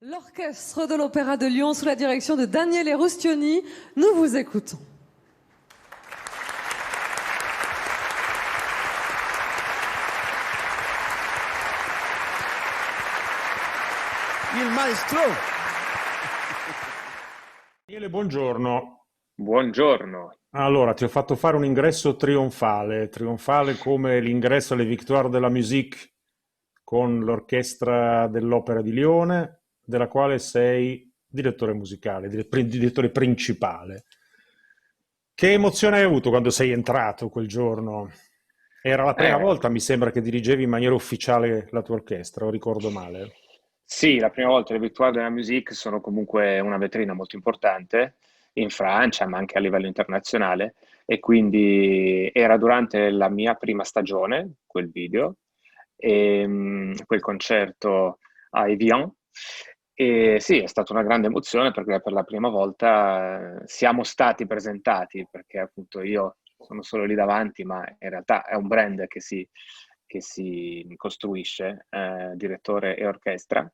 L'orchestre de l'Opéra de Lyon sous la direction de Daniele Rustioni, nous vous écoutons. Il maestro. Daniele, buongiorno. Buongiorno. Allora, ti ho fatto fare un ingresso trionfale come l'ingresso alle Victoire de la Musique con l'orchestra dell'Opera di Lione, della quale sei direttore musicale, direttore principale. Che emozione hai avuto quando sei entrato quel giorno? Era la prima volta, mi sembra, che dirigevi in maniera ufficiale la tua orchestra, o ricordo male? Sì, la prima volta le Victoire de la Musique sono comunque una vetrina molto importante in Francia, ma anche a livello internazionale, e quindi era durante la mia prima stagione, quel video, quel concerto a Evian. E sì, è stata una grande emozione perché per la prima volta siamo stati presentati, perché appunto io sono solo lì davanti, ma in realtà è un brand che si costruisce, direttore e orchestra,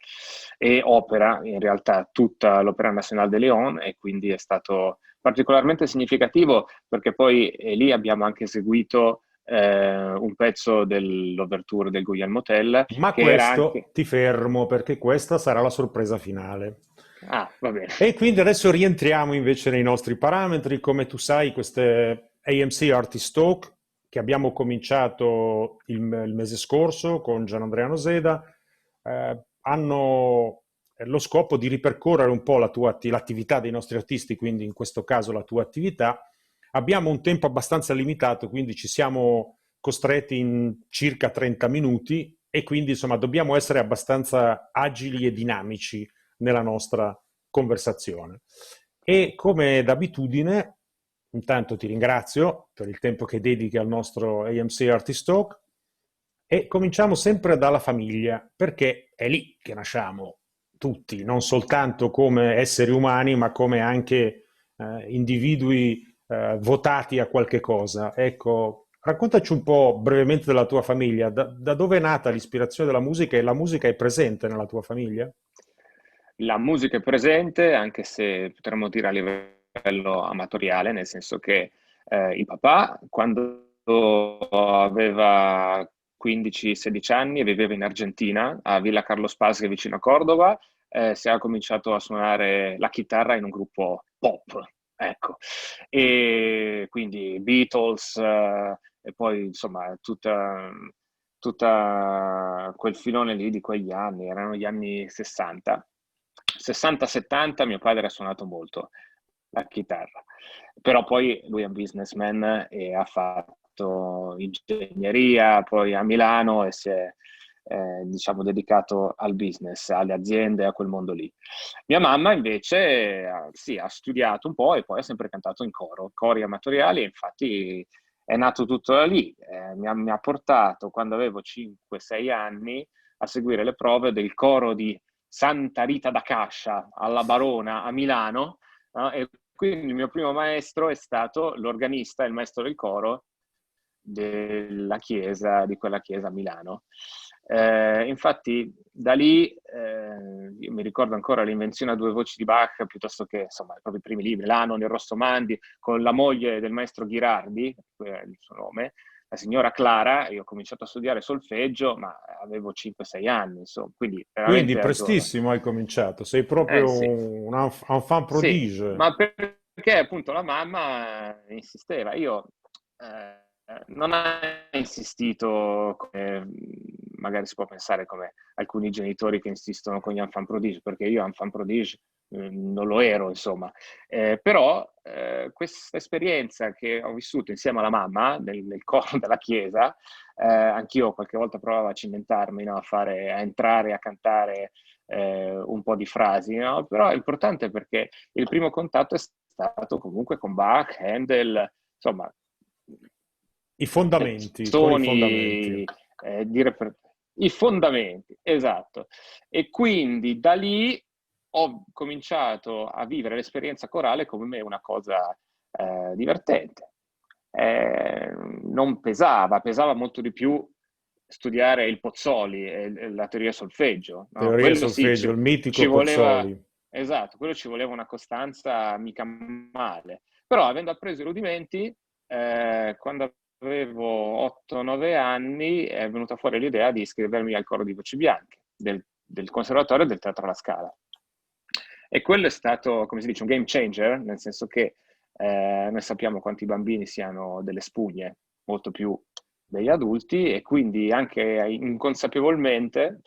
e opera in realtà tutta l'Opéra Nationale de Lyon, e quindi è stato particolarmente significativo perché poi lì abbiamo anche eseguito un pezzo dell'Ouverture del Guglielmo Tell, Ma che era questo anche... ti fermo perché questa sarà la sorpresa finale. Ah, va bene. E quindi adesso rientriamo invece nei nostri parametri. Come tu sai, queste AMC Artist Talk, che abbiamo cominciato il mese scorso con Gianandrea Noseda, hanno lo scopo di ripercorrere un po' l'attività dei nostri artisti, quindi in questo caso la tua attività. Abbiamo un tempo abbastanza limitato, quindi ci siamo costretti in circa 30 minuti e quindi insomma dobbiamo essere abbastanza agili e dinamici nella nostra conversazione. E come d'abitudine, intanto ti ringrazio per il tempo che dedichi al nostro AMC Artist Talk e cominciamo sempre dalla famiglia, perché è lì che nasciamo tutti, non soltanto come esseri umani, ma come anche individui votati a qualche cosa. Ecco, raccontaci un po' brevemente della tua famiglia, da dove è nata l'ispirazione della musica e la musica è presente nella tua famiglia? La musica è presente, anche se potremmo dire a livello amatoriale, nel senso che il papà, quando aveva 15-16 anni e viveva in Argentina, a Villa Carlos Paz, che è vicino a Cordova, si è cominciato a suonare la chitarra in un gruppo pop, ecco. E quindi Beatles, e poi insomma tutta quel filone lì di quegli anni, erano gli anni 60. 60-70 mio padre ha suonato molto la chitarra, però poi lui è un businessman e ha fatto ingegneria poi a Milano e si è diciamo dedicato al business, alle aziende, a quel mondo lì. Mia mamma invece sì, ha studiato un po' e poi ha sempre cantato in coro, cori amatoriali, e infatti è nato tutto da lì. Mi ha portato quando avevo 5-6 anni a seguire le prove del coro di Santa Rita da Cascia alla Barona a Milano, no? E quindi il mio primo maestro è stato l'organista, il maestro del coro della chiesa, di quella chiesa a Milano. Infatti da lì io mi ricordo ancora l'invenzione a due voci di Bach, piuttosto che insomma i propri primi libri, l'Anon, il Rossomandi, con la moglie del maestro Ghirardi, è il suo nome, la signora Clara. Io ho cominciato a studiare solfeggio, ma avevo 5-6 anni, insomma, quindi Quindi veramente a giovane. prestissimo hai cominciato, sei proprio Sì, un enfant sì, prodige. ma perché appunto la mamma insisteva. Io non ha insistito come magari si può pensare, come alcuni genitori che insistono con gli enfant prodige, perché io enfant prodige non lo ero, insomma. Però questa esperienza che ho vissuto insieme alla mamma nel coro della chiesa, anch'io qualche volta provavo a cimentarmi, no, a entrare a cantare un po' di frasi, no? Però è importante perché il primo contatto è stato comunque con Bach, Handel, insomma, I tuoi fondamenti. toni, i fondamenti, esatto. E quindi da lì ho cominciato a vivere l'esperienza corale come una cosa divertente. Non pesava molto di più studiare il Pozzoli e la teoria solfeggio, no? Teoria Quello sì, solfeggio, il ci mitico voleva, Pozzoli. esatto, quello ci voleva una costanza mica male. Però avendo appreso i rudimenti, quando avevo 8-9 anni è venuta fuori l'idea di iscrivermi al coro di voci bianche del Conservatorio del Teatro alla Scala. E quello è stato, come si dice, un game changer, nel senso che noi sappiamo quanti bambini siano delle spugne, molto più degli adulti, e quindi anche inconsapevolmente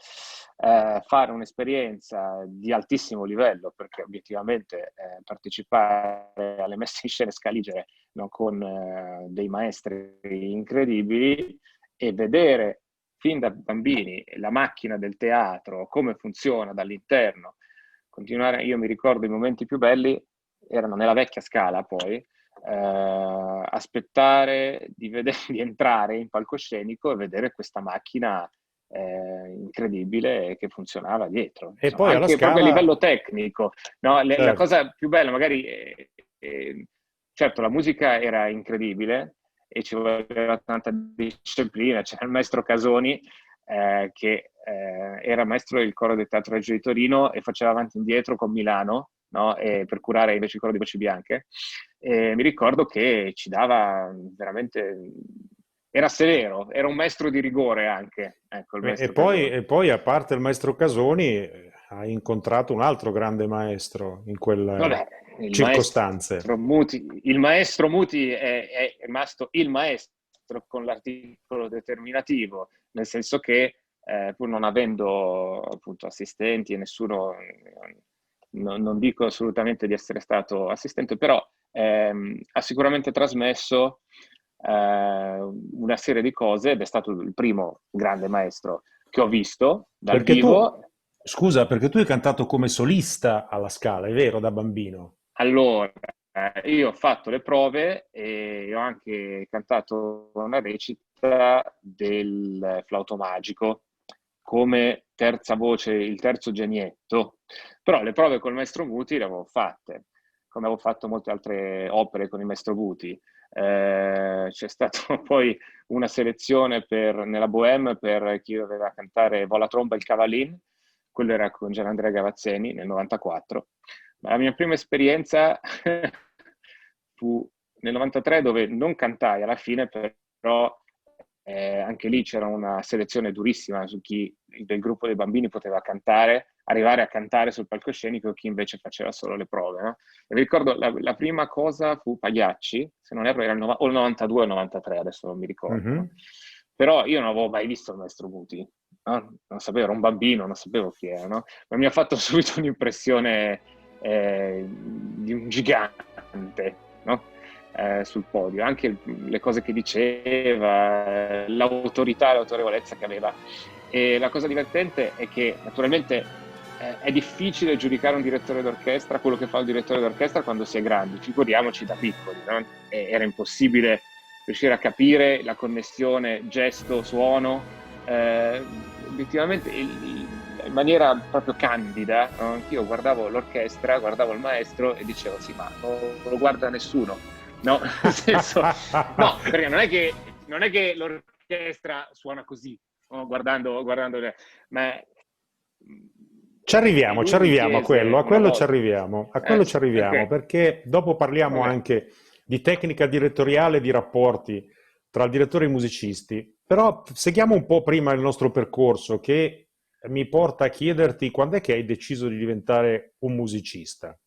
fare un'esperienza di altissimo livello, perché obiettivamente partecipare alle messe in scena scaligere, no, con dei maestri incredibili, e vedere fin da bambini la macchina del teatro, come funziona dall'interno, continuare, io mi ricordo i momenti più belli erano nella vecchia Scala poi, aspettare di entrare in palcoscenico e vedere questa macchina incredibile che funzionava dietro. E Insomma, poi alla anche proprio a Scala, livello tecnico, no? La certo. cosa più bella magari, certo, la musica era incredibile e ci voleva tanta disciplina, c'era il maestro Casoni che era maestro del coro del Teatro Regio di Torino e faceva avanti e indietro con Milano, no? Per curare invece il coro di voci bianche. E mi ricordo che ci dava veramente... Era severo, era un maestro di rigore anche, ecco, il E maestro poi, Casoni. e poi, a parte il maestro Casoni, hai incontrato un altro grande maestro in quelle Vabbè, il circostanze. maestro Muti, è rimasto il maestro con l'articolo determinativo, nel senso che pur non avendo appunto assistenti e nessuno, non dico assolutamente di essere stato assistente, però ha sicuramente trasmesso una serie di cose ed è stato il primo grande maestro che ho visto dal Perché tu, vivo. scusa, perché tu hai cantato come solista alla Scala, è vero, da bambino? Allora, io ho fatto le prove e ho anche cantato una recita del Flauto Magico come terza voce, il terzo genietto, però le prove col maestro Muti le avevo fatte, come avevo fatto molte altre opere con il maestro Muti. C'è stata poi una selezione nella Bohème per chi doveva cantare Vola tromba il cavalin, quello era con Gianandrea Gavazzeni nel 94. La mia prima esperienza fu nel 93 dove non cantai alla fine, però anche lì c'era una selezione durissima su chi del gruppo dei bambini poteva cantare, arrivare a cantare sul palcoscenico e chi invece faceva solo le prove. No? E mi ricordo la prima cosa fu Pagliacci, se non erro era o il 92 o il 93, adesso non mi ricordo. No? Mhm. Però io non avevo mai visto il maestro Muti, no? Non sapevo, ero un bambino, non sapevo chi era, no? Ma mi ha fatto subito un'impressione di un gigante, no? Sul podio, anche le cose che diceva, l'autorità e l'autorevolezza che aveva. E la cosa divertente è che naturalmente è difficile giudicare un direttore d'orchestra, quello che fa il direttore d'orchestra quando si è grandi, figuriamoci da piccoli, no? Era impossibile riuscire a capire la connessione gesto-suono, obiettivamente in maniera proprio candida, no? Anch'io guardavo l'orchestra, guardavo il maestro e dicevo sì, ma non lo guarda nessuno, no? Nel senso, no, perché non è che l'orchestra suona così, no? Ma e Ci lui mi arriviamo chiese a una quello ci volta, arriviamo, a quello ci arriviamo, ok, perché dopo parliamo ok. anche di tecnica direttoriale e di rapporti tra il direttore e i musicisti. Però seguiamo un po' prima il nostro percorso che mi porta a chiederti quando è che hai deciso di diventare un musicista?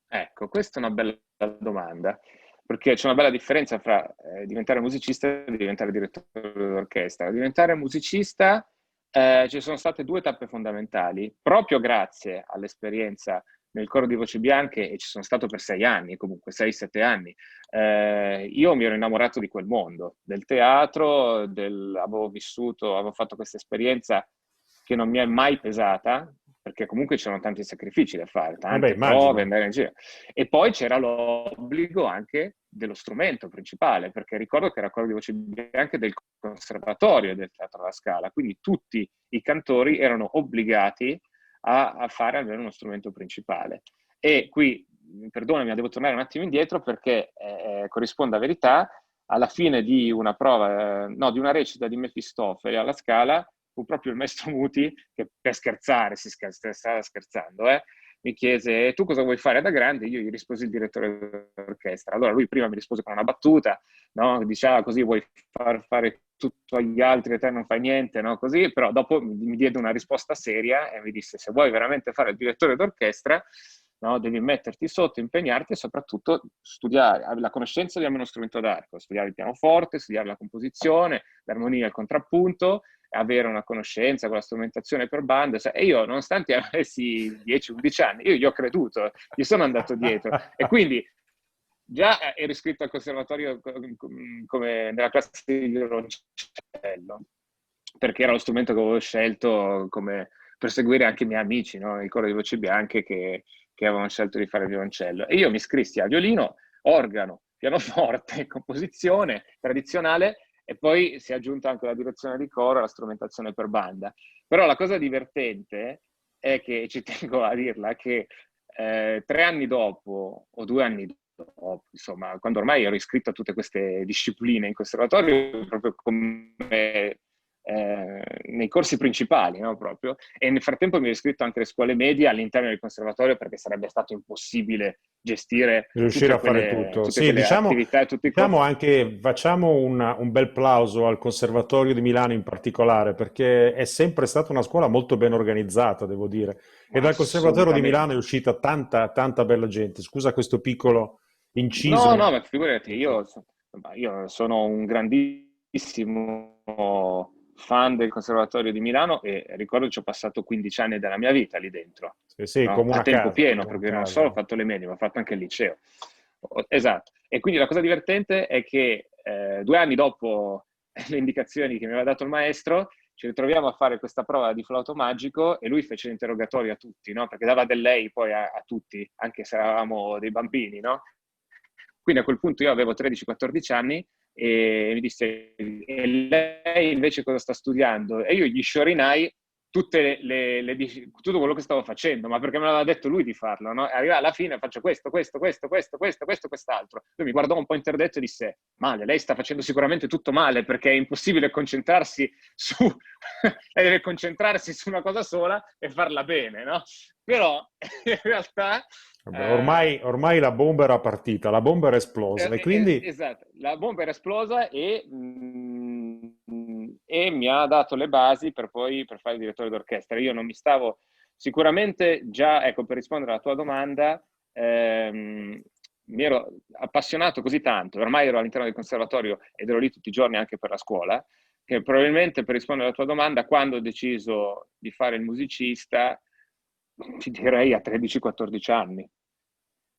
Ecco, questa è una bella domanda, perché c'è una bella differenza fra diventare musicista e diventare direttore d'orchestra. Diventare musicista, ci sono state due tappe fondamentali, proprio grazie all'esperienza nel coro di Voci Bianche, e ci sono stato per 6 anni, comunque 6-7 anni. Io mi ero innamorato di quel mondo, del teatro, avevo fatto questa esperienza che non mi è mai pesata, perché comunque c'erano tanti sacrifici da fare, Vabbè, tante prove, immagino. andare in giro. E poi c'era l'obbligo anche dello strumento principale, perché ricordo che era quello di voce bianche del conservatorio del Teatro alla Scala, quindi tutti i cantori erano obbligati a fare almeno uno strumento principale. E qui, perdonami, ma devo tornare un attimo indietro perché corrisponde a verità, alla fine di una prova, no, di una recita di Mefistofele alla Scala, fu proprio il maestro Muti che, per scherzare, stava scherzando, mi chiese: tu cosa vuoi fare da grande? Io gli risposi: il direttore d'orchestra. Allora lui prima mi rispose con una battuta, no? Diceva: così vuoi far fare tutto agli altri e te non fai niente, no? Così, però dopo mi diede una risposta seria e mi disse: se vuoi veramente fare il direttore d'orchestra, no, devi metterti sotto, impegnarti e soprattutto studiare, avere la conoscenza di almeno uno strumento d'arco, studiare il pianoforte, studiare la composizione, l'armonia, il contrappunto, avere una conoscenza con la strumentazione per banda. E io, nonostante avessi 10-11 anni, io gli ho creduto, gli sono andato dietro. E quindi già ero iscritto al conservatorio come nella classe di violoncello, perché era lo strumento che avevo scelto per seguire anche i miei amici, no? Il coro di Voci Bianche che avevano scelto di fare il violoncello. E io mi iscrissi a violino, organo, pianoforte, composizione tradizionale, e poi si è aggiunta anche la direzione di coro e la strumentazione per banda. Però la cosa divertente è che, ci tengo a dirla, che 3 anni dopo, o 2 anni dopo, insomma, quando ormai ero iscritto a tutte queste discipline in conservatorio, proprio come nei corsi principali, no? Proprio. E nel frattempo mi ero iscritto anche alle scuole medie all'interno del conservatorio, perché sarebbe stato impossibile gestire Riuscire a fare tutto. tutte Sì, quelle diciamo, attività e tutti i diciamo corsi. anche, facciamo un bel plauso al Conservatorio di Milano in particolare, perché è sempre stata una scuola molto ben organizzata, devo dire. E dal Conservatorio di Milano è Assolutamente. uscita tanta, tanta bella gente. Scusa questo piccolo No, inciso. no, ma figurati, io sono un grandissimo fan del Conservatorio di Milano e ricordo che ci ho passato 15 anni della mia vita lì dentro, Sì, sì, no? come A una tempo casa, pieno, come una perché non solo ho casa. fatto le medie, ma ho fatto anche il liceo. Esatto. E quindi la cosa divertente è che 2 anni dopo le indicazioni che mi aveva dato il maestro, ci ritroviamo a fare questa prova di flauto magico e lui fece l'interrogatorio a tutti, no? Perché dava del lei poi a tutti, anche se eravamo dei bambini, no? Quindi a quel punto io avevo 13-14 anni e mi disse: e lei invece cosa sta studiando? E io gli sciorinai tutto quello che stavo facendo, ma perché me l'aveva detto lui di farlo, no? E arriva alla fine, faccio quest'altro. Lui mi guardò un po' interdetto e disse: male, lei sta facendo sicuramente tutto male, perché è impossibile concentrarsi lei deve concentrarsi su una cosa sola e farla bene, no? Però in realtà Vabbè, ormai la bomba era partita, la bomba era esplosa e quindi esatto, la bomba era esplosa e mi ha dato le basi per fare il direttore d'orchestra. Io non mi stavo sicuramente già, ecco, per rispondere alla tua domanda, mi ero appassionato così tanto, ormai ero all'interno del conservatorio ed ero lì tutti i giorni anche per la scuola, che probabilmente, per rispondere alla tua domanda, quando ho deciso di fare il musicista, ti direi a 13-14 anni.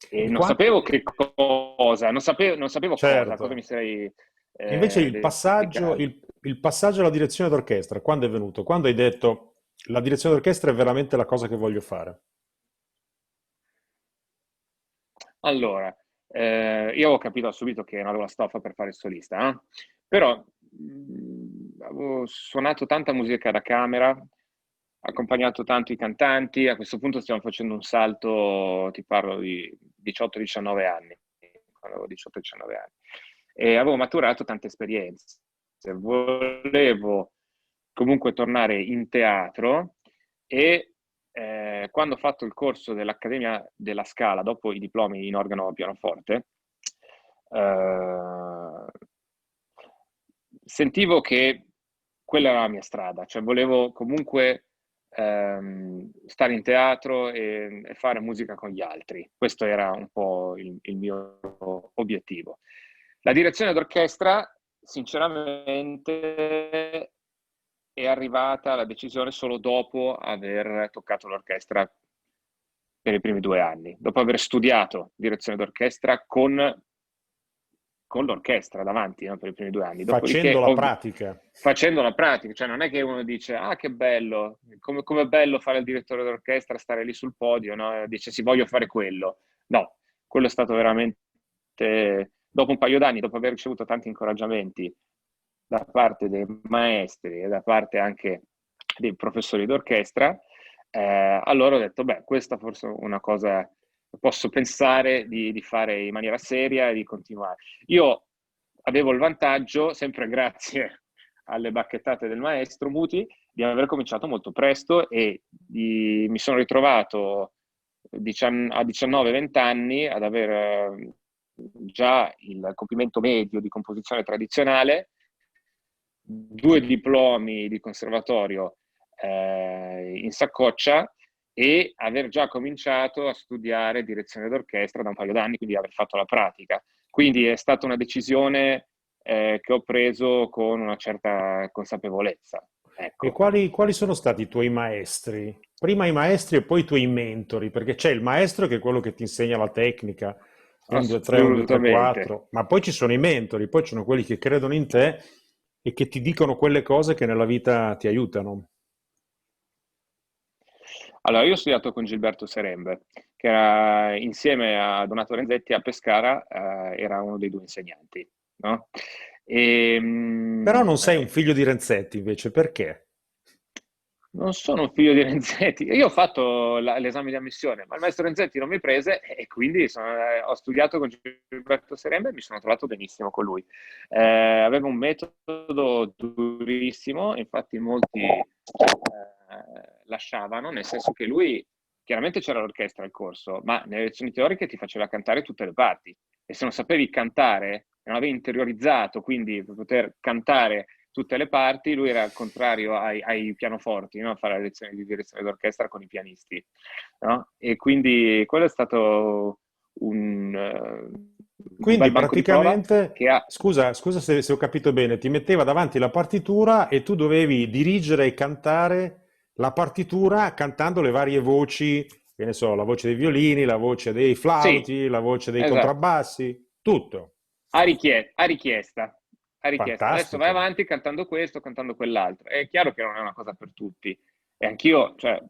E e non sapevo che cosa, non sapevo a cosa mi certo. sarei E invece dedicato. il passaggio alla direzione d'orchestra, quando è venuto? Quando hai detto la direzione d'orchestra è veramente la cosa che voglio fare? Allora, io ho capito subito che non avevo la stoffa per fare il solista, però avevo suonato tanta musica da camera, accompagnato tanto i cantanti, a questo punto stiamo facendo un salto, ti parlo di 18-19 anni, quando avevo 18-19 anni, e avevo maturato tante esperienze. Volevo comunque tornare in teatro e quando ho fatto il corso dell'Accademia della Scala, dopo i diplomi in organo e pianoforte, eh, sentivo che quella era la mia strada, cioè volevo comunque stare in teatro e fare musica con gli altri. Questo era un po' il mio obiettivo. La direzione d'orchestra, sinceramente, è arrivata la decisione solo dopo aver toccato l'orchestra per i primi 2 anni, dopo aver studiato direzione d'orchestra con l'orchestra davanti, no, per i primi 2 anni. Facendo Dopodiché, la pratica. facendo la pratica, cioè non è che uno dice: ah, che bello, come è bello fare il direttore d'orchestra, stare lì sul podio, no? Dice: sì, voglio fare quello. No, quello è stato veramente, dopo un paio d'anni, dopo aver ricevuto tanti incoraggiamenti da parte dei maestri e da parte anche dei professori d'orchestra, allora ho detto: beh, questa forse è una cosa che posso pensare di fare in maniera seria e di continuare. Io avevo il vantaggio, sempre grazie alle bacchettate del maestro Muti, di aver cominciato molto presto e mi sono ritrovato a 19-20 anni ad aver già il compimento medio di composizione tradizionale, 2 diplomi di conservatorio in saccoccia e aver già cominciato a studiare direzione d'orchestra da un paio d'anni, quindi aver fatto la pratica. Quindi è stata una decisione che ho preso con una certa consapevolezza. E Ecco. quali sono stati i tuoi maestri? Prima i maestri e poi i tuoi mentori, perché c'è il maestro che è quello che ti insegna la tecnica, 1, 2, 3, 1, 2, 3, Assolutamente. 4, ma poi ci sono i mentori, poi ci sono quelli che credono in te e che ti dicono quelle cose che nella vita ti aiutano. Allora, io ho studiato con Gilberto Serembe, che era, insieme a Donato Renzetti a Pescara, era uno dei 2 insegnanti, no? E, Però non sei un figlio di Renzetti invece, perché? non sono un figlio di Renzetti. Io ho fatto l'esame di ammissione, ma il maestro Renzetti non mi prese e quindi ho studiato con Gilberto Serembe e mi sono trovato benissimo con lui. Aveva un metodo durissimo, infatti molti lasciavano, nel senso che lui, chiaramente c'era l'orchestra al corso, ma nelle lezioni teoriche ti faceva cantare tutte le parti e se non sapevi cantare, e non avevi interiorizzato, quindi per poter cantare tutte le parti, lui era al contrario ai pianoforti, no? A fare le lezioni di direzione d'orchestra con i pianisti, no? E quindi quello è stato un Quindi bel banco di prova praticamente, che ha... scusa se ho capito bene, ti metteva davanti la partitura e tu dovevi dirigere e cantare la partitura cantando le varie voci, che ne so, la voce dei violini, la voce dei Sì, flauti, la voce dei esatto. contrabbassi, tutto. A richiesta, a richiesta. Adesso vai Fantastico. avanti cantando questo, cantando quell'altro. È chiaro che non è una cosa per tutti. E anch'io, cioè,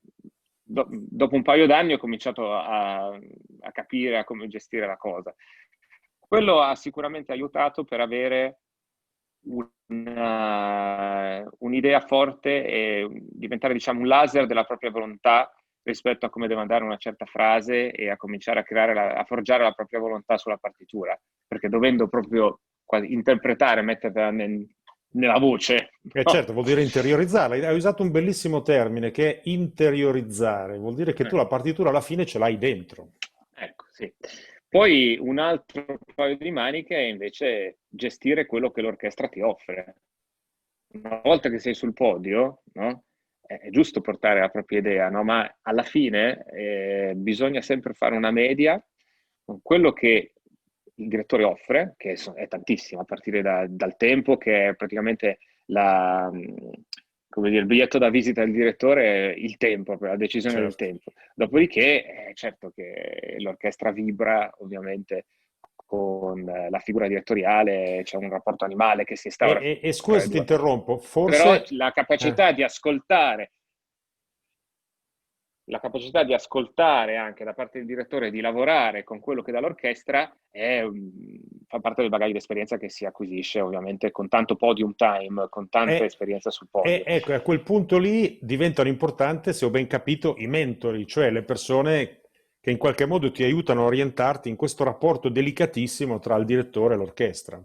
dopo un paio d'anni ho cominciato a capire a come gestire la cosa. Quello ha sicuramente aiutato per avere un'idea forte e diventare, diciamo, un laser della propria volontà rispetto a come deve andare una certa frase e a cominciare a a forgiare la propria volontà sulla partitura, perché dovendo proprio quasi interpretare, metterla nella voce, E no? certo, vuol dire interiorizzarla. Hai usato un bellissimo termine che è interiorizzare, vuol dire che tu la partitura alla fine ce l'hai dentro. Ecco, sì. Poi un altro paio di maniche è invece gestire quello che l'orchestra ti offre. Una volta che sei sul podio, no? È giusto portare la propria idea, no? Ma alla fine bisogna sempre fare una media con quello che il direttore offre, che è tantissimo, a partire dal tempo, che è praticamente come dire, il biglietto da visita del direttore, è il tempo, la decisione del Certo. tempo. Dopodiché, certo che l'orchestra vibra, ovviamente, con la figura direttoriale, c'è un rapporto animale che si instaura E scusa tra i se ti due. interrompo, Però forse... la capacità di ascoltare anche da parte del direttore, di lavorare con quello che dà l'orchestra, fa parte del bagaglio di esperienza che si acquisisce ovviamente con tanto podium time, con tanta E, esperienza sul podio. ecco, a quel punto lì diventano importanti, se ho ben capito, i mentori, cioè le persone che in qualche modo ti aiutano a orientarti in questo rapporto delicatissimo tra il direttore e l'orchestra.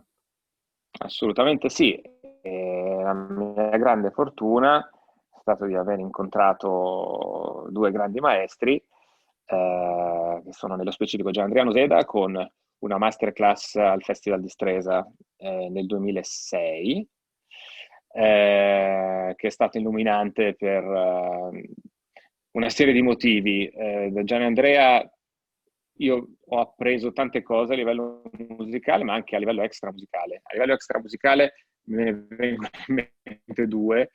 Assolutamente sì. La mia grande fortuna è stato di aver incontrato 2 grandi maestri, che sono nello specifico Gianandrea Noseda con una masterclass al Festival di Stresa nel 2006, che è stato illuminante per una serie di motivi. Da Gianandrea io ho appreso tante cose a livello musicale, ma anche a livello extramusicale. A livello extramusicale me ne vengono in mente 2.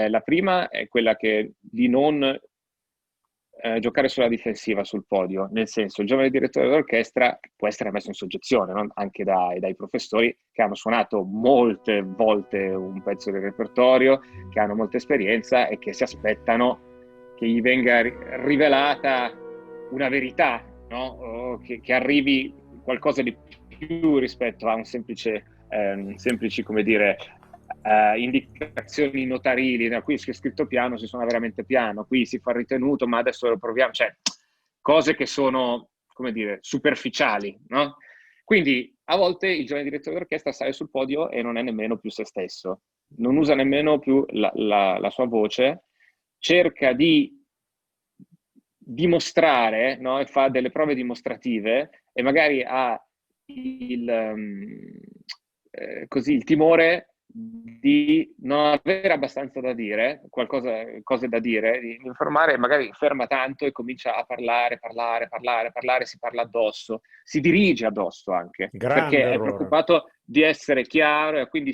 La prima è quella di non giocare sulla difensiva sul podio, nel senso il giovane direttore d'orchestra può essere messo in soggezione, no? Anche dai professori che hanno suonato molte volte un pezzo del repertorio, che hanno molta esperienza e che si aspettano che gli venga rivelata una verità, no? O che arrivi qualcosa di più rispetto a un semplici, come dire, indicazioni notarili, no? Qui si è scritto piano, si suona veramente piano, qui si fa ritenuto, ma adesso lo proviamo, cioè cose che sono, come dire, superficiali, no? Quindi a volte il giovane direttore d'orchestra sale sul podio e non è nemmeno più se stesso, non usa nemmeno più la sua voce, cerca di dimostrare, no? E fa delle prove dimostrative e magari ha così, il timore di non avere abbastanza da dire, cose da dire, di informare, magari ferma tanto e comincia a parlare, si parla addosso, si dirige addosso anche, Grande perché è errore. preoccupato di essere chiaro e quindi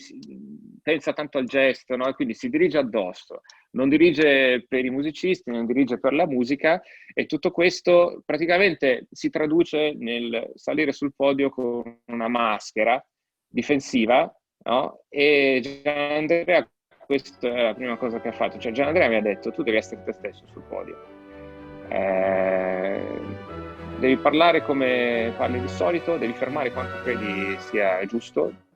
pensa tanto al gesto, no? E quindi si dirige addosso, non dirige per i musicisti, non dirige per la musica, e tutto questo praticamente si traduce nel salire sul podio con una maschera difensiva, no? E Gianandrea, questa è la prima cosa che ha fatto. Cioè, Gianandrea mi ha detto: tu devi essere te stesso sul podio. Devi parlare come parli di solito, devi fermare quanto credi sia giusto,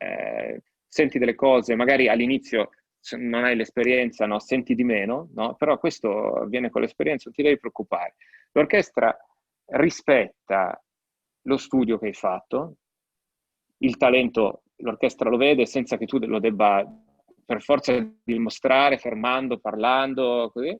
senti delle cose, magari all'inizio non hai l'esperienza, no? Senti di meno, no? Però questo avviene con l'esperienza, non ti devi preoccupare. L'orchestra rispetta lo studio che hai fatto, il talento l'orchestra lo vede senza che tu lo debba per forza dimostrare, fermando, parlando, così.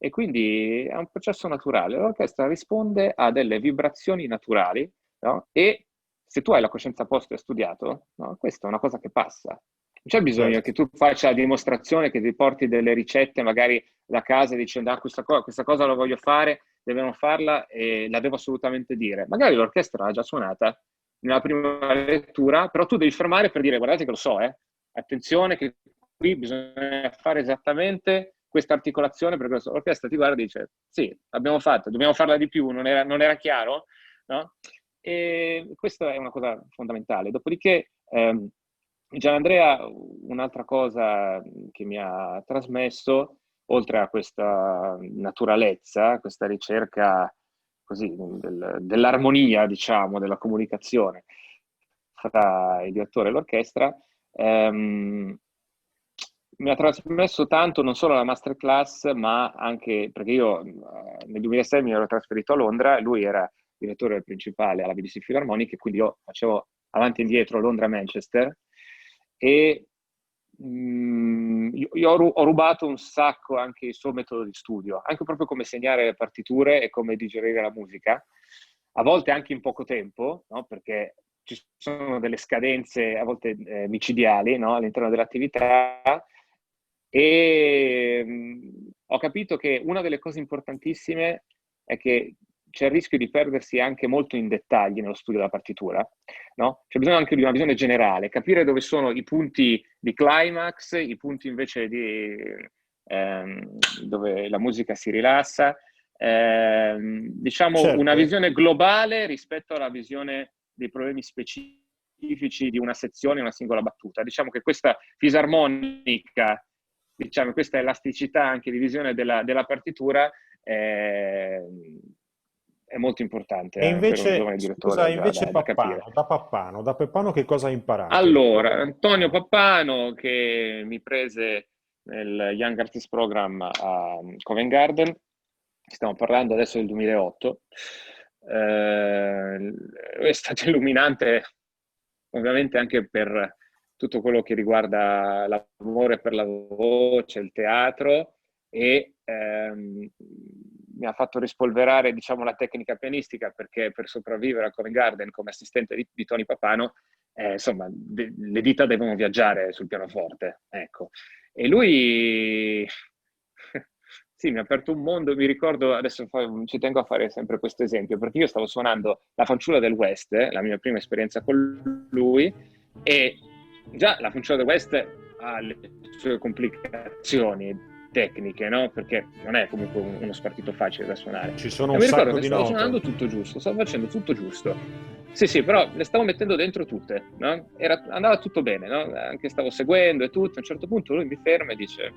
E quindi è un processo naturale. L'orchestra risponde a delle vibrazioni naturali, no? E se tu hai la coscienza a posto e hai studiato, no? Questa è una cosa che passa. Non c'è bisogno Certo. che tu faccia la dimostrazione, che ti porti delle ricette magari da casa dicendo: ah, questa cosa la voglio fare, devono farla e la devo assolutamente dire. Magari l'orchestra l'ha già suonata nella prima lettura, però tu devi fermare per dire: guardate che lo so, attenzione che qui bisogna fare esattamente questa articolazione, perché l'orchestra ti guarda e dice: sì, l'abbiamo fatta, dobbiamo farla di più, non era chiaro? No? E questa è una cosa fondamentale. Dopodiché Gianandrea, un'altra cosa che mi ha trasmesso, oltre a questa naturalezza, questa ricerca così dell'armonia, diciamo, della comunicazione fra il direttore e l'orchestra, mi ha trasmesso tanto non solo la masterclass, ma anche perché io nel 2006 mi ero trasferito a Londra, lui era direttore principale alla BBC Philharmonic, e quindi io facevo avanti e indietro Londra-Manchester, e io ho rubato un sacco anche il suo metodo di studio, anche proprio come segnare le partiture e come digerire la musica, a volte anche in poco tempo, no? Perché ci sono delle scadenze a volte micidiali, no? All'interno dell'attività, e ho capito che una delle cose importantissime è che c'è il rischio di perdersi anche molto in dettagli nello studio della partitura, no? C'è bisogno anche di una visione generale, capire dove sono i punti di climax, i punti invece dove la musica si rilassa, diciamo una Certo. visione globale rispetto alla visione dei problemi specifici di una sezione, una singola battuta. Diciamo che questa fisarmonica, diciamo, questa elasticità anche di visione della partitura è molto importante E per un invece, giovane scusa, direttore invece da capire. Da Pappano che cosa hai imparato? Allora, Antonio Pappano, che mi prese nel Young Artist Program a Covent Garden, stiamo parlando adesso del 2008, è stato illuminante ovviamente anche per tutto quello che riguarda l'amore per la voce, il teatro, e mi ha fatto rispolverare, diciamo, la tecnica pianistica, perché per sopravvivere a Covent Garden come assistente di Tony Pappano, insomma, le dita devono viaggiare sul pianoforte, ecco. E lui sì, mi ha aperto un mondo. Mi ricordo, adesso ci tengo a fare sempre questo esempio, perché io stavo suonando La fanciulla del West, la mia prima esperienza con lui, e già La fanciulla del West ha le sue complicazioni tecniche, no? Perché non è comunque uno spartito facile da suonare. Ci sono E un mi ricordo sacco che di stavo note. suonando tutto giusto, stavo facendo tutto giusto. Sì, però le stavo mettendo dentro tutte, no? Andava tutto bene, no? Anche stavo seguendo e tutto. A un certo punto lui mi ferma e dice: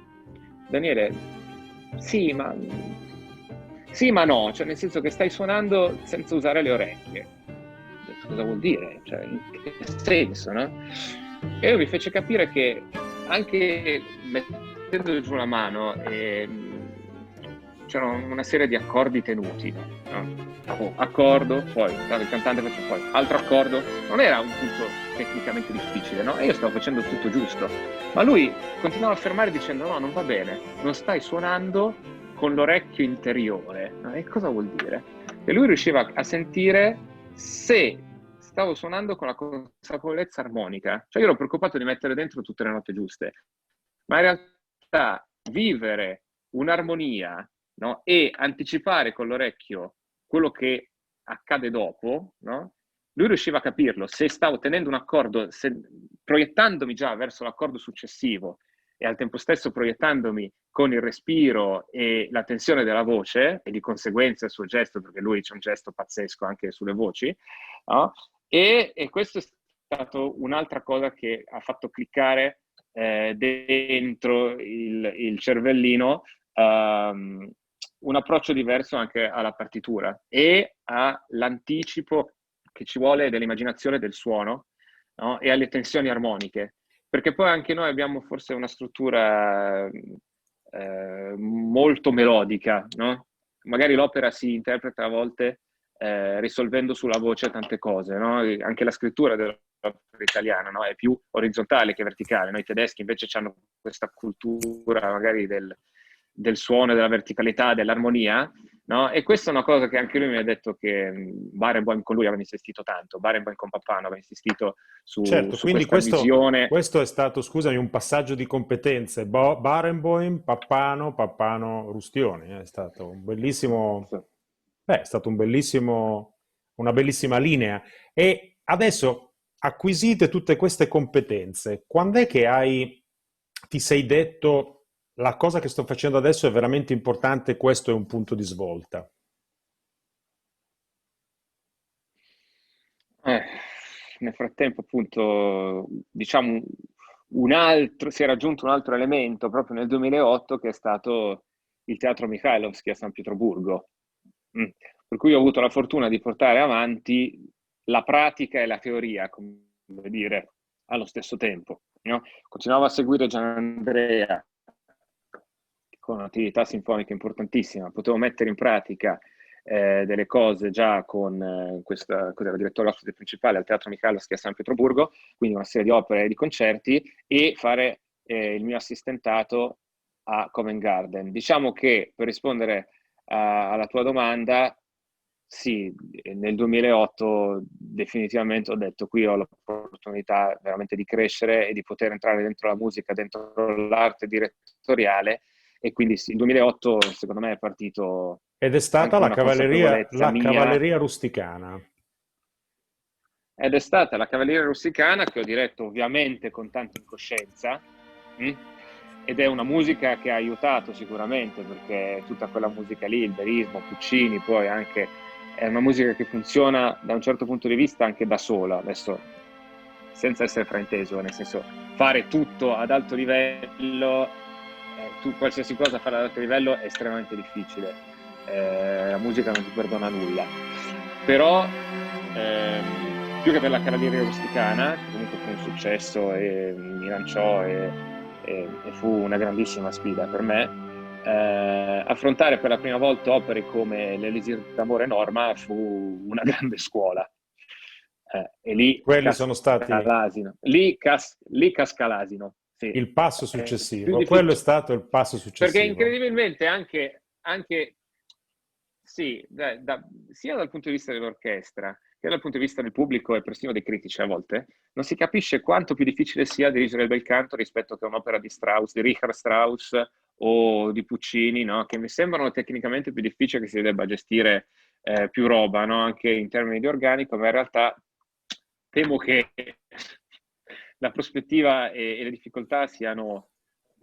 Daniele, sì, ma no, cioè nel senso che stai suonando senza usare le orecchie. Cosa vuol dire? Cioè, in che senso, no? E lui mi fece capire che anche mettendo giù la mano, c'era una serie di accordi tenuti, no? Accordo, poi il cantante faceva poi altro accordo, non era un punto tecnicamente difficile, no? E io stavo facendo tutto giusto, ma lui continuava a fermare dicendo no, non va bene, non stai suonando con l'orecchio interiore. No? E cosa vuol dire? E lui riusciva a sentire se stavo suonando con la consapevolezza armonica, cioè io ero preoccupato di mettere dentro tutte le note giuste, ma in realtà vivere un'armonia, no? E anticipare con l'orecchio quello che accade dopo, no? Lui riusciva a capirlo, se stavo tenendo un accordo, proiettandomi già verso l'accordo successivo e al tempo stesso proiettandomi con il respiro e la tensione della voce, e di conseguenza il suo gesto, perché lui c'è un gesto pazzesco anche sulle voci, no? E questo è stato un'altra cosa che ha fatto cliccare dentro il cervellino un approccio diverso anche alla partitura e all'anticipo che ci vuole dell'immaginazione del suono, no? E alle tensioni armoniche, perché poi anche noi abbiamo forse una struttura molto melodica, no? Magari l'opera si interpreta a volte risolvendo sulla voce tante cose, no? Anche la scrittura dell'opera italiana, no? È più orizzontale che verticale, no? I tedeschi invece hanno questa cultura magari del suono, della verticalità, dell'armonia, no? E questa è una cosa che anche lui mi ha detto che Barenboim con lui aveva insistito tanto, Barenboim con Pappano aveva insistito Certo, su quindi questa visione. questo è stato, scusami, un passaggio di competenze. Barenboim, Pappano, Rustioni. È stato un bellissimo, è stato una bellissima linea. E adesso, acquisite tutte queste competenze, quando è che ti sei detto la cosa che sto facendo adesso è veramente importante, questo è un punto di svolta? Nel frattempo, appunto, diciamo, si è raggiunto un altro elemento proprio nel 2008 che è stato il Teatro Mikhailovsky a San Pietroburgo. Per cui ho avuto la fortuna di portare avanti la pratica e la teoria, come dire, allo stesso tempo. No? Continuavo a seguire Gianandrea con un'attività sinfonica importantissima, potevo mettere in pratica delle cose già con cos'era il direttore ospite principale al Teatro Mikhailovsky a San Pietroburgo, quindi una serie di opere e di concerti, e fare il mio assistentato a Covent Garden. Diciamo che, per rispondere alla tua domanda, sì, nel 2008 definitivamente ho detto qui ho l'opportunità veramente di crescere e di poter entrare dentro la musica, dentro l'arte direttoriale, e quindi sì, il 2008 secondo me è partito Ed è stata anche una consapevolezza la mia. cavalleria rusticana. Ed è stata la Cavalleria Rusticana, che ho diretto ovviamente con tanta incoscienza, ed è una musica che ha aiutato sicuramente, perché tutta quella musica lì, il verismo, Puccini, poi anche è una musica che funziona da un certo punto di vista anche da sola, adesso senza essere frainteso, nel senso, fare tutto ad alto livello, qualsiasi cosa fare ad alto livello è estremamente difficile, la musica non ti perdona nulla, però più che per la Cavalleria Rusticana, che comunque fu un successo e mi lanciò e fu una grandissima sfida per me, affrontare per la prima volta opere come l'Elisir d'amore Norma fu una grande scuola. E lì Quelli sono casca stati l'asino. Lì casca l'asino. Sì. il passo Più successivo. Quello è difficile. stato il passo Perché successivo. incredibilmente anche sì, sia dal punto di vista dell'orchestra che dal punto di vista del pubblico e persino dei critici a volte, non si capisce quanto più difficile sia dirigere il bel canto rispetto che un'opera di Strauss, di Richard Strauss o di Puccini, no? Che mi sembrano tecnicamente più difficili, che si debba gestire più roba, no? Anche in termini di organico, ma in realtà temo che la prospettiva e le difficoltà siano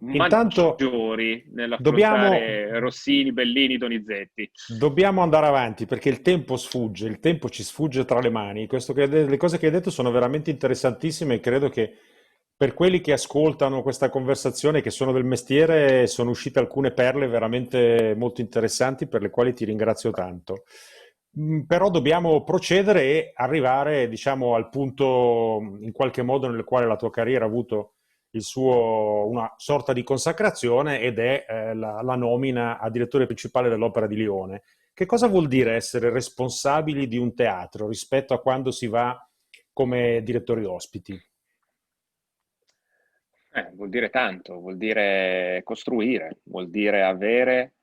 Intanto maggiori dobbiamo, nell'affrontare Rossini, Bellini, Donizetti. dobbiamo andare avanti perché il tempo sfugge, il tempo ci sfugge tra le mani. Le cose che hai detto sono veramente interessantissime e credo che per quelli che ascoltano questa conversazione, che sono del mestiere, sono uscite alcune perle veramente molto interessanti per le quali ti ringrazio tanto. Però dobbiamo procedere e arrivare, diciamo, al punto in qualche modo nel quale la tua carriera ha avuto una sorta di consacrazione ed è la nomina a direttore principale dell'Opera di Lione. Che cosa vuol dire essere responsabili di un teatro rispetto a quando si va come direttori ospiti? Vuol dire tanto, vuol dire costruire, vuol dire avere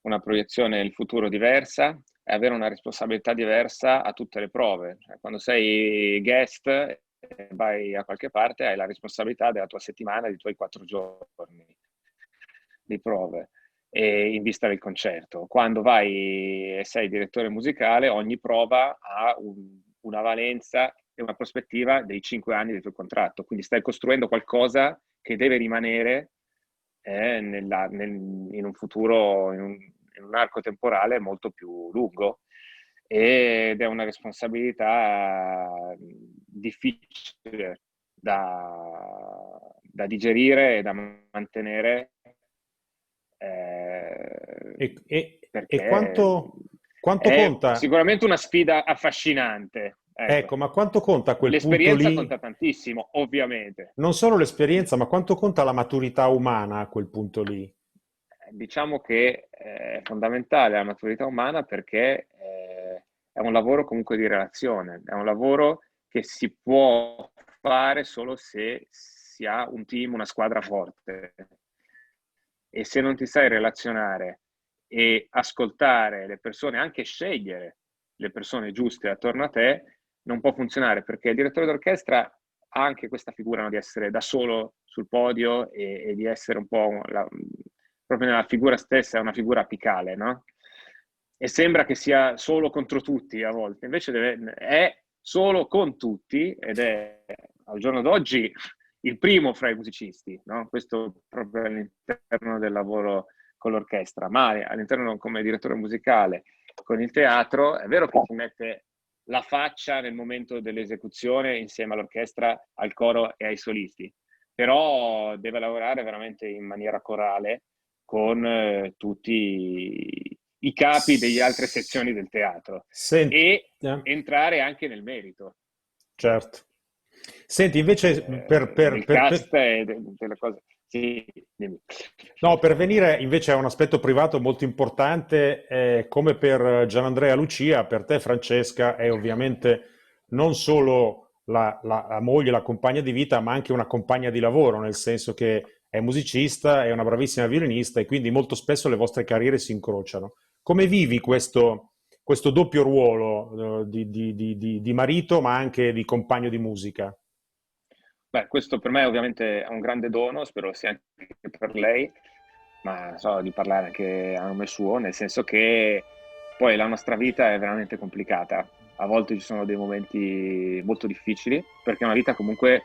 una proiezione nel futuro diversa e avere una responsabilità diversa a tutte le prove. Cioè, quando sei guest e vai a qualche parte, hai la responsabilità della tua settimana, dei tuoi 4 giorni di prove e in vista del concerto. Quando vai e sei direttore musicale, ogni prova ha una valenza e una prospettiva dei 5 anni del tuo contratto. Quindi stai costruendo qualcosa che deve rimanere in un futuro, in un arco temporale molto più lungo, ed è una responsabilità difficile da digerire e da mantenere, E perché quanto è conta? sicuramente una sfida affascinante. Ecco. Ecco, ma quanto conta a quel punto L'esperienza lì? conta tantissimo, ovviamente. Non solo l'esperienza, ma quanto conta la maturità umana a quel punto lì? Diciamo che è fondamentale la maturità umana perché è un lavoro comunque di relazione, è un lavoro che si può fare solo se si ha un team, una squadra forte. E se non ti sai relazionare e ascoltare le persone, anche scegliere le persone giuste attorno a te, non può funzionare, perché il direttore d'orchestra ha anche questa figura, no, di essere da solo sul podio e di essere un po' proprio nella figura stessa, è una figura apicale, no? E sembra che sia solo contro tutti a volte, invece è solo con tutti ed è al giorno d'oggi il primo fra i musicisti, no? Questo proprio all'interno del lavoro con l'orchestra, ma all'interno come direttore musicale con il teatro è vero che ti mette la faccia nel momento dell'esecuzione insieme all'orchestra, al coro e ai solisti, però deve lavorare veramente in maniera corale con tutti i capi delle altre sezioni del teatro Senti, e entrare anche nel merito. certo. Senti, invece, Del cast e delle cose. Sì, dimmi. no, per venire invece a un aspetto privato molto importante, come per Gianandrea Lucia, per te Francesca è ovviamente non solo la moglie, la compagna di vita, ma anche una compagna di lavoro, nel senso che è musicista, è una bravissima violinista e quindi molto spesso le vostre carriere si incrociano. Come vivi questo doppio ruolo, di marito, ma anche di compagno di musica? Beh, questo per me ovviamente è un grande dono, spero sia anche per lei, ma so di parlare anche a nome suo, nel senso che poi la nostra vita è veramente complicata. A volte ci sono dei momenti molto difficili, perché è una vita comunque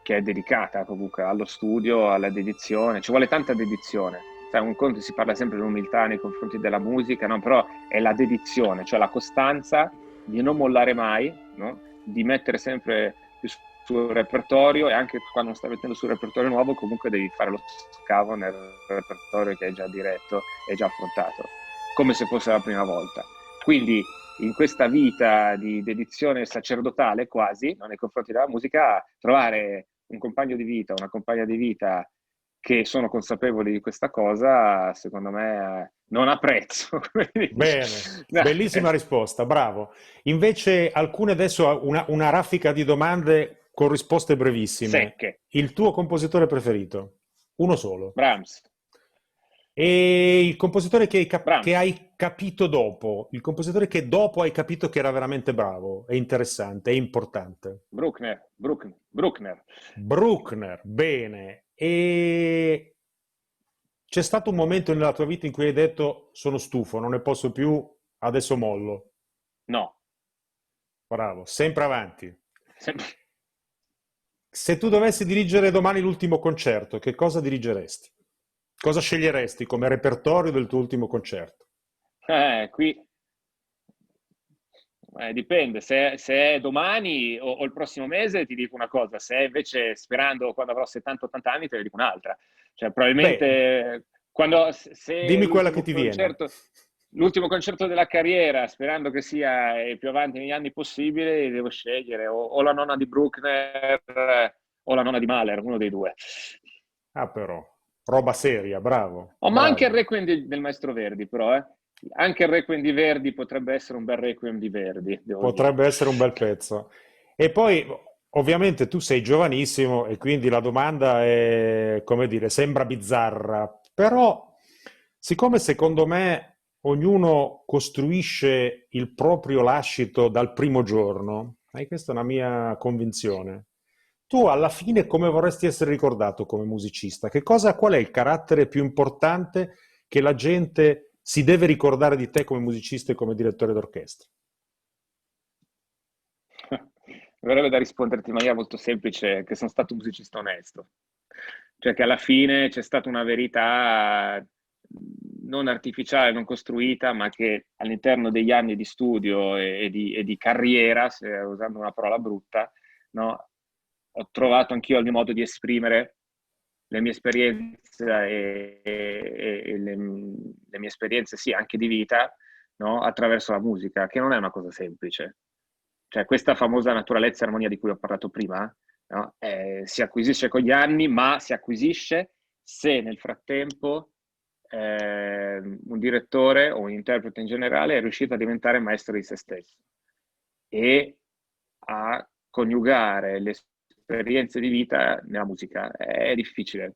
che è dedicata comunque allo studio, alla dedizione, ci vuole tanta dedizione. Sai, un conto si parla sempre di umiltà nei confronti della musica, no? Però è la dedizione, cioè la costanza di non mollare mai, no? Di mettere sempre più sul repertorio e anche quando stai mettendo sul repertorio nuovo comunque devi fare lo scavo nel repertorio che hai già diretto e già affrontato, come se fosse la prima volta. Quindi in questa vita di dedizione sacerdotale quasi, no, nei confronti della musica, trovare un compagno di vita, una compagna di vita che sono consapevoli di questa cosa, secondo me non ha prezzo. Bene, bellissima risposta, bravo. Invece alcune adesso, una raffica di domande con risposte brevissime. Secche. Il tuo compositore preferito? Uno solo. Brahms. E il compositore che Brahms. hai capito dopo, il compositore che dopo hai capito che era veramente bravo, è interessante, è importante. Bruckner. Bruckner, bene. E c'è stato un momento nella tua vita in cui hai detto sono stufo, non ne posso più, adesso mollo. No. Bravo, sempre avanti. Sempre. Se tu dovessi dirigere domani l'ultimo concerto, che cosa dirigeresti? Cosa sceglieresti come repertorio del tuo ultimo concerto? Qui dipende, se è domani o il prossimo mese ti dico una cosa, se è invece sperando quando avrò 70-80 anni te ne dico un'altra. Cioè Beh, probabilmente se dimmi quella che ti viene. l'ultimo concerto della carriera, sperando che sia il più avanti negli anni possibile, devo scegliere o la nonna di Bruckner o la nonna di Mahler, uno dei due. Ah, però, roba seria, bravo. Oh, ma anche il Bravo. Requiem del maestro Verdi, però, eh. Anche il Requiem di Verdi potrebbe essere un bel Requiem di Verdi, devo dire. Potrebbe essere un bel pezzo. E poi, ovviamente, tu sei giovanissimo e quindi la domanda è, come dire, sembra bizzarra, però, siccome secondo me ognuno costruisce il proprio lascito dal primo giorno, questa è una mia convinzione. Tu alla fine come vorresti essere ricordato come musicista? Qual è il carattere più importante che la gente si deve ricordare di te come musicista e come direttore d'orchestra? Mi verrebbe da risponderti in maniera molto semplice che sono stato un musicista onesto. Cioè che alla fine c'è stata una verità non artificiale, non costruita, ma che all'interno degli anni di studio e di carriera, usando una parola brutta, no, ho trovato anch'io il mio modo di esprimere le mie esperienze e le mie esperienze, sì, anche di vita, no, attraverso la musica, che non è una cosa semplice. Cioè, questa famosa naturalezza e armonia di cui ho parlato prima, no, si acquisisce con gli anni, ma si acquisisce se nel frattempo un direttore o un interprete in generale è riuscito a diventare maestro di se stesso e a coniugare le esperienze di vita nella musica. È difficile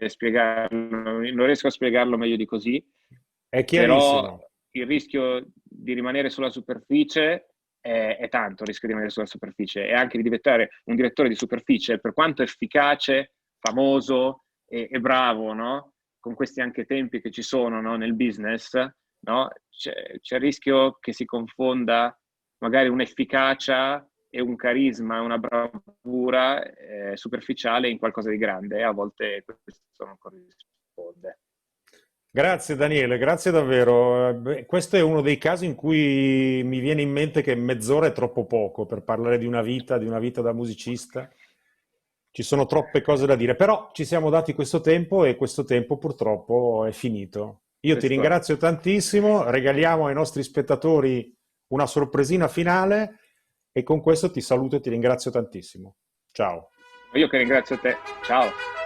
spiegarlo, non riesco a spiegarlo meglio di così, È però chiarissimo. il rischio di rimanere sulla superficie è tanto, il rischio di rimanere sulla superficie e anche di diventare un direttore di superficie, per quanto efficace, famoso e bravo, no? Con questi anche tempi che ci sono, no? Nel business, no? C'è il rischio che si confonda magari un'efficacia e un carisma, una bravura superficiale in qualcosa di grande e a volte questo non corrisponde. Grazie Daniele, grazie davvero. Questo è uno dei casi in cui mi viene in mente che mezz'ora è troppo poco per parlare di una vita da musicista. Ci sono troppe cose da dire, però ci siamo dati questo tempo e questo tempo purtroppo è finito. Io ti Questo è. ringrazio tantissimo, regaliamo ai nostri spettatori una sorpresina finale e con questo ti saluto e ti ringrazio tantissimo. Ciao. Io che ringrazio te. Ciao.